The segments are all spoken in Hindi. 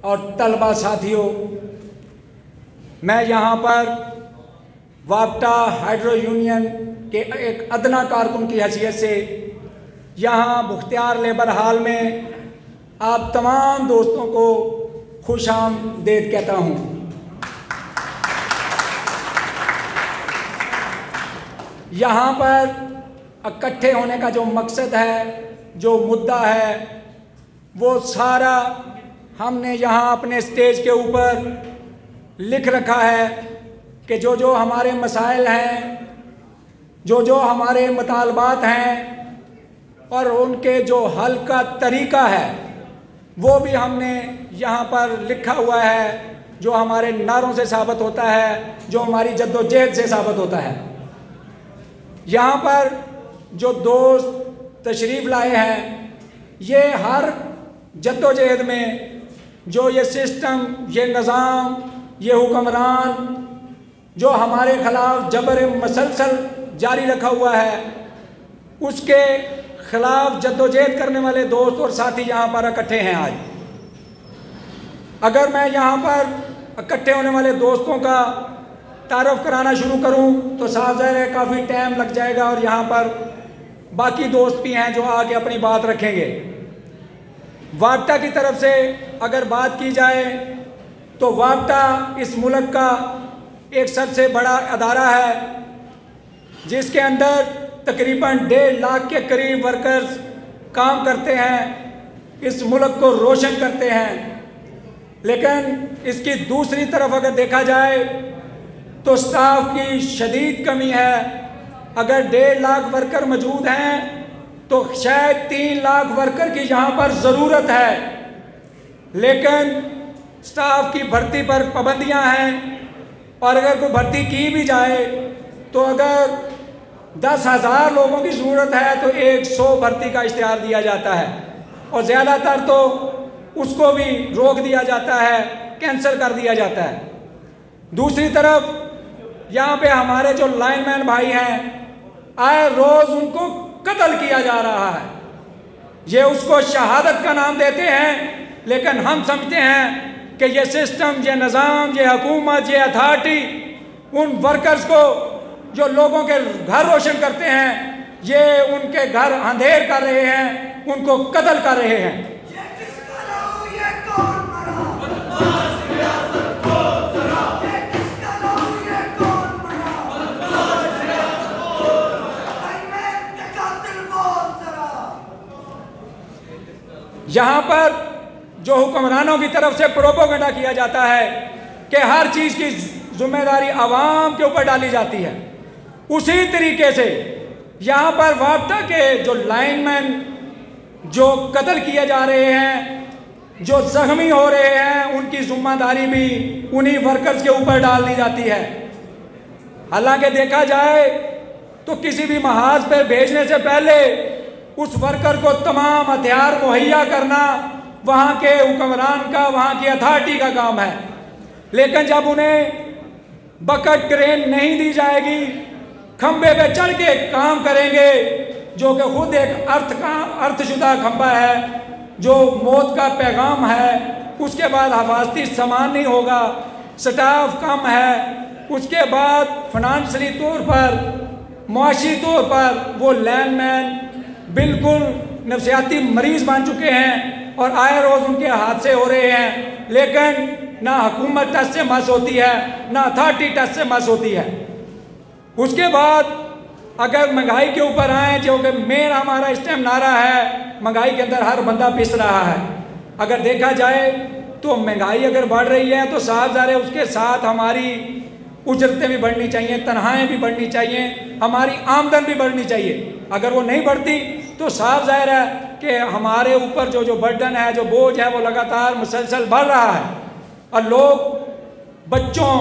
और तलबा साथियों, मैं यहाँ पर वापटा हाइड्रो यूनियन के एक अदना कारकुन की हैसियत से यहाँ मुख्तियार लेबर हाल में आप तमाम दोस्तों को खुशामदीद कहता हूँ। यहाँ पर इकट्ठे होने का जो मकसद है, जो मुद्दा है, वो सारा हमने यहाँ अपने स्टेज के ऊपर लिख रखा है कि जो जो हमारे मसाइल हैं, जो जो हमारे मुतालबात हैं और उनके जो हल का तरीका है, वो भी हमने यहाँ पर लिखा हुआ है, जो हमारे नारों से साबित होता है, जो हमारी जद्दोजहद से साबित होता है। यहाँ पर जो दोस्त तशरीफ़ लाए हैं, ये हर जद्दोजहद में जो ये सिस्टम, ये निज़ाम, ये हुक्मरान जो हमारे ख़िलाफ़ जबर मसलसल जारी रखा हुआ है, उसके ख़िलाफ़ जद्दोजहद करने वाले दोस्त और साथी यहाँ पर इकट्ठे हैं आज। अगर मैं यहाँ पर इकट्ठे होने वाले दोस्तों का तारुफ कराना शुरू करूँ तो साफ ज़ाहिर है काफ़ी टाइम लग जाएगा और यहाँ पर बाकी दोस्त भी हैं जो आके अपनी बात रखेंगे। वापटा की तरफ से अगर बात की जाए तो वापटा इस मुल्क का एक सबसे बड़ा अदारा है जिसके अंदर तकरीबन 1.5 लाख के करीब वर्कर्स काम करते हैं, इस मुल्क को रोशन करते हैं। लेकिन इसकी दूसरी तरफ अगर देखा जाए तो स्टाफ की शदीद कमी है। अगर 1.5 लाख वर्कर मौजूद हैं तो शायद 3 लाख वर्कर की यहाँ पर ज़रूरत है, लेकिन स्टाफ की भर्ती पर पाबंदियाँ हैं और अगर कोई भर्ती की भी जाए तो अगर 10,000 लोगों की ज़रूरत है तो 100 भर्ती का इश्तिहार दिया जाता है और ज़्यादातर तो उसको भी रोक दिया जाता है, कैंसिल कर दिया जाता है। दूसरी तरफ यहाँ पे हमारे जो लाइनमैन भाई हैं, आए रोज़ उनको कत्ल किया जा रहा है। ये उसको शहादत का नाम देते हैं, लेकिन हम समझते हैं कि ये सिस्टम, ये निज़ाम, ये हुकूमत, ये अथॉरिटी उन वर्कर्स को जो लोगों के घर रोशन करते हैं, ये उनके घर अंधेर कर रहे हैं, उनको कत्ल कर रहे हैं। यहाँ पर जो हुक्मरानों की तरफ से प्रोपेगेंडा किया जाता है कि हर चीज़ की जिम्मेदारी आवाम के ऊपर डाली जाती है, उसी तरीके से यहाँ पर वापटा के जो लाइनमैन जो कत्ल किए जा रहे हैं, जो जख्मी हो रहे हैं, उनकी जिम्मेदारी भी उन्हीं वर्कर्स के ऊपर डाल दी जाती है। हालांकि देखा जाए तो किसी भी महाज पर भेजने से पहले उस वर्कर को तमाम हथियार मुहैया करना वहाँ के हुक्मरान का, वहाँ की अथॉरिटी का काम है। लेकिन जब उन्हें बकेट क्रेन नहीं दी जाएगी, खंबे पे चढ़ के काम करेंगे, जो कि खुद एक अर्थशुदा खंबा है, जो मौत का पैगाम है, उसके बाद हिफाजती सामान नहीं होगा, स्टाफ कम है, उसके बाद फाइनेंशियली तौर पर, मुआशी तौर पर वो लैंडमैन बिल्कुल नफसियाती मरीज़ बन चुके हैं और आए रोज़ उनके हादसे हो रहे हैं। लेकिन ना हुकूमत टच से मस होती है, ना अथॉरिटी टच से मस होती है। उसके बाद अगर महंगाई के ऊपर आए, जो कि मेन हमारा इस टाइम नारा है, महंगाई के अंदर हर बंदा पिस रहा है। अगर देखा जाए तो महंगाई अगर बढ़ रही है तो साफ ज़ाहिर है उसके साथ हमारी उजरतें भी बढ़नी चाहिए, तनख्वाहें भी बढ़नी चाहिए, हमारी आमदन भी बढ़नी चाहिए। अगर वो नहीं बढ़ती तो साफ ज़ाहिर है कि हमारे ऊपर जो बर्डन है, जो बोझ है, वो लगातार मुसलसल बढ़ रहा है और लोग बच्चों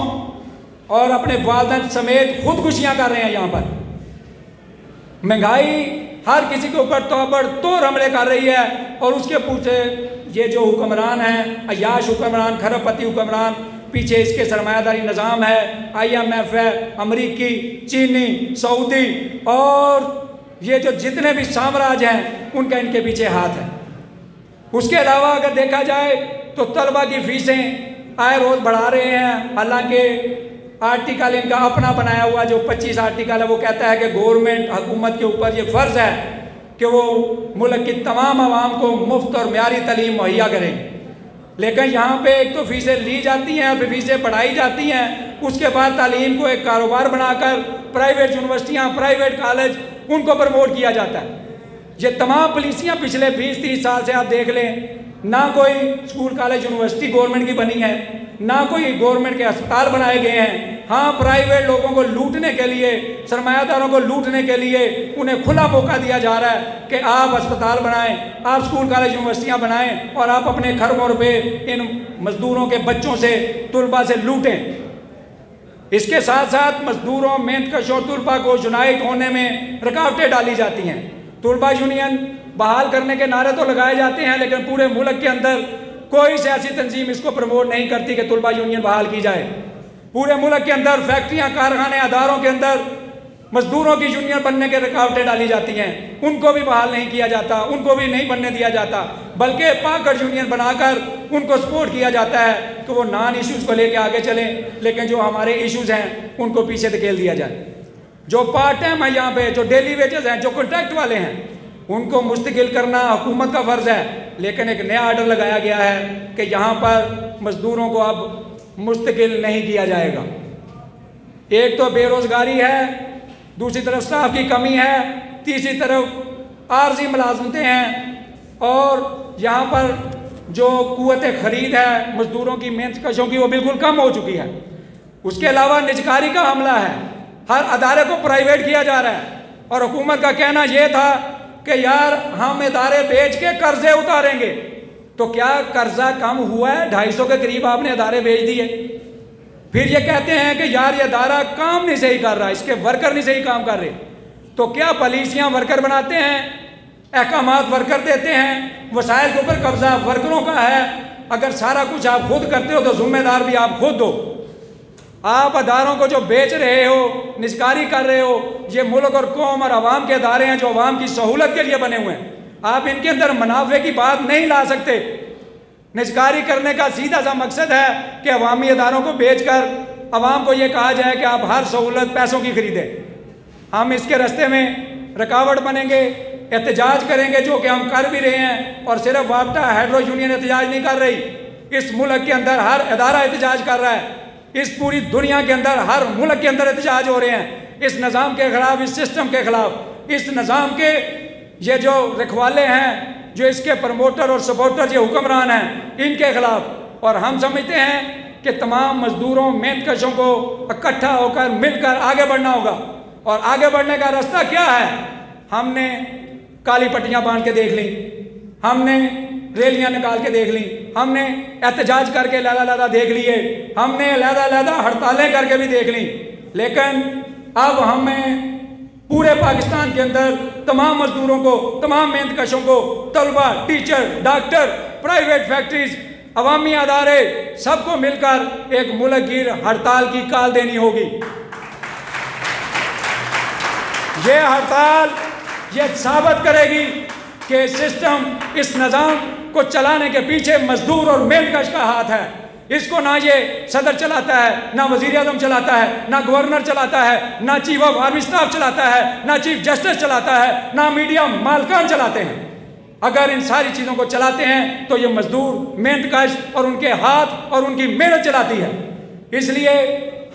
और अपने वालिदैन समेत खुदकुशियाँ कर रहे हैं। यहाँ पर महंगाई हर किसी के ऊपर ताबड़तोड़ हमले कर रही है और उसके पीछे ये जो हुक्मरान हैं, अय्याश हुक्मरान, खरबपति हुक्मरान, पीछे इसके सरमायादारी निज़ाम है, IMF है, अमरीकी, चीनी, सऊदी और ये जो जितने भी साम्राज्य हैं उनका इनके पीछे हाथ है। उसके अलावा अगर देखा जाए तो तलबा की फीसें आए रोज़ बढ़ा रहे हैं। हालांकि आर्टिकल इनका अपना बनाया हुआ जो 25 आर्टिकल है वो कहता है कि गवर्नमेंट हुकूमत के ऊपर ये फ़र्ज़ है कि वो मुल्क की तमाम आवाम को मुफ्त और म्यारी तालीम मुहैया करें। लेकिन यहाँ पे एक तो फ़ीसें ली जाती हैं और फिर फ़ीसें बढ़ाई जाती हैं, उसके बाद तालीम को एक कारोबार बनाकर प्राइवेट यूनिवर्सिटियाँ, प्राइवेट कॉलेज उनको प्रमोट किया जाता है। ये तमाम पॉलिसियाँ पिछले 20-30 साल से आप देख लें, ना कोई स्कूल कॉलेज यूनिवर्सिटी गवर्नमेंट की बनी है, ना कोई गवर्नमेंट के अस्पताल बनाए गए हैं। हाँ, प्राइवेट लोगों को लूटने के लिए, सरमायादारों को लूटने के लिए उन्हें खुला मौका दिया जा रहा है कि आप अस्पताल बनाएं, आप स्कूल कॉलेज यूनिवर्सिटियाँ बनाएं और आप अपने खरबों रुपए इन मजदूरों के बच्चों से, तुलबा से लूटें। इसके साथ साथ मजदूरों, मेहनतकशों, तुलबा को यूनाइट होने में रुकावटें डाली जाती हैं। तुलबा यूनियन बहाल करने के नारे तो लगाए जाते हैं, लेकिन पूरे मुल्क के अंदर कोई सियासी तंजीम इसको प्रमोट नहीं करती कि तुलबा यूनियन बहाल की जाए। पूरे मुल्क के अंदर फैक्ट्रियां, कारखाने, अदारों के अंदर मजदूरों की यूनियन बनने के रुकावटें डाली जाती हैं, उनको भी बहाल नहीं किया जाता, उनको भी नहीं बनने दिया जाता, बल्कि पाकड़ यूनियन बनाकर उनको सपोर्ट किया जाता है कि वो नॉन इश्यूज़ को लेकर आगे चलें, लेकिन जो हमारे इश्यूज़ हैं उनको पीछे धकेल दिया जाए। जो पार्ट टाइम है यहाँ पे, जो डेली वेजेस हैं, जो कॉन्ट्रैक्ट वाले हैं, उनको मुस्तकिल करना हुकूमत का फ़र्ज़ है। लेकिन एक नया आर्डर लगाया गया है कि यहाँ पर मज़दूरों को अब मुस्तकिल नहीं किया जाएगा। एक तो बेरोज़गारी है, दूसरी तरफ स्टाफ की कमी है, तीसरी तरफ आर्जी मुलाजमतें हैं और यहाँ पर जो कुव्वत ख़रीद है मज़दूरों की, मेहनतकशों की, वो बिल्कुल कम हो चुकी है। उसके अलावा निजकारी का हमला है, हर अदारे को प्राइवेट किया जा रहा है और हुकूमत का कहना यह था कि यार हम इदारे बेच के कर्जे उतारेंगे। तो क्या कर्जा कम हुआ है? 250 के करीब आपने इदारे बेच दिए। फिर ये कहते हैं कि यार ये इदारा काम नहीं सही कर रहा, इसके वर्कर नहीं सही काम कर रहे। तो क्या पॉलिसियाँ वर्कर बनाते हैं, अहकामात वर्कर देते हैं, वसाइल के ऊपर कब्जा वर्करों का है। अगर सारा कुछ आप खुद करते हो तो जिम्मेदार भी आप खुद हो। आप अदारों को जो बेच रहे हो, निजकारी कर रहे हो, ये मुल्क और कौम और आवाम के अदारे हैं जो आवाम की सहूलत के लिए बने हुए हैं। आप इनके अंदर मुनाफे की बात नहीं ला सकते। निजकारी करने का सीधा सा मकसद है कि अवामी अदारों को बेचकर आवाम को ये कहा जाए कि आप हर सहूलत पैसों की खरीदें। हम इसके रास्ते में रुकावट बनेंगे, एहतजाज करेंगे, जो कि हम कर भी रहे हैं। और सिर्फ वापटा हाइड्रो यूनियन एहतजाज नहीं कर रही, इस मुल्क के अंदर हर अदारा एहतजाज कर रहा है। इस पूरी दुनिया के अंदर हर मुल्क के अंदर एहतजाज हो रहे हैं इस निज़ाम के ख़िलाफ़, इस सिस्टम के ख़िलाफ़, इस निज़ाम के ये जो रखवाले हैं, जो इसके प्रमोटर और सपोर्टर, ये हुक्मरान हैं, इनके ख़िलाफ़। और हम समझते हैं कि तमाम मज़दूरों, मेहनतकशों को इकट्ठा होकर मिलकर आगे बढ़ना होगा। और आगे बढ़ने का रास्ता क्या है? हमने काली पट्टियाँ बांध के देख ली, हमने रैलियाँ निकाल के देख ली, हमने एहतजाज करके लहदा देख लिए, हमने लहदा हड़तालें करके भी देख ली। लेकिन अब हमें पूरे पाकिस्तान के अंदर तमाम मजदूरों को, तमाम मेहनतकशों को, तलबा, टीचर, डॉक्टर, प्राइवेट फैक्ट्रीज, अवामी अदारे, सबको मिलकर एक मुल्कगीर हड़ताल की काल देनी होगी। ये हड़ताल ये साबित करेगी कि सिस्टम, इस निज़ाम को चलाने के पीछे मजदूर और मेहनतकश का हाथ है। इसको ना ये सदर चलाता है, ना वजीर आज़म चलाता है, ना गवर्नर चलाता है, ना चीफ ऑफ आर्मी स्टाफ चलाता है, ना चीफ जस्टिस चलाता है, ना मीडिया मालकान चलाते हैं। अगर इन सारी चीज़ों को चलाते हैं तो ये मजदूर, मेहनतकश और उनके हाथ और उनकी मेहनत चलाती है। इसलिए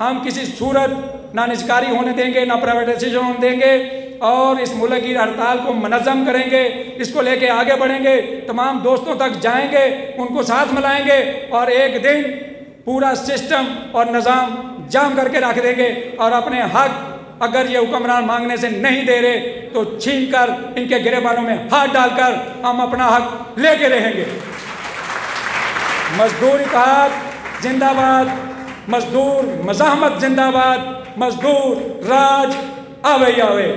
हम किसी सूरत ना निजकारी होने देंगे, ना प्राइवेटाइजेशन होने देंगे और इस मुल्क की हड़ताल को मनज़्ज़म करेंगे, इसको लेके आगे बढ़ेंगे, तमाम दोस्तों तक जाएंगे, उनको साथ मिलाएंगे और एक दिन पूरा सिस्टम और निज़ाम जाम करके रख देंगे। और अपने हक अगर ये हुक्मरान मांगने से नहीं दे रहे तो छीन कर इनके गिरेबानों में हाथ डालकर हम अपना हक लेके रहेंगे। मजदूर इत्तेहाद जिंदाबाद, मजदूर मज़ाहमत जिंदाबाद, मजदूर राज आवे आवे।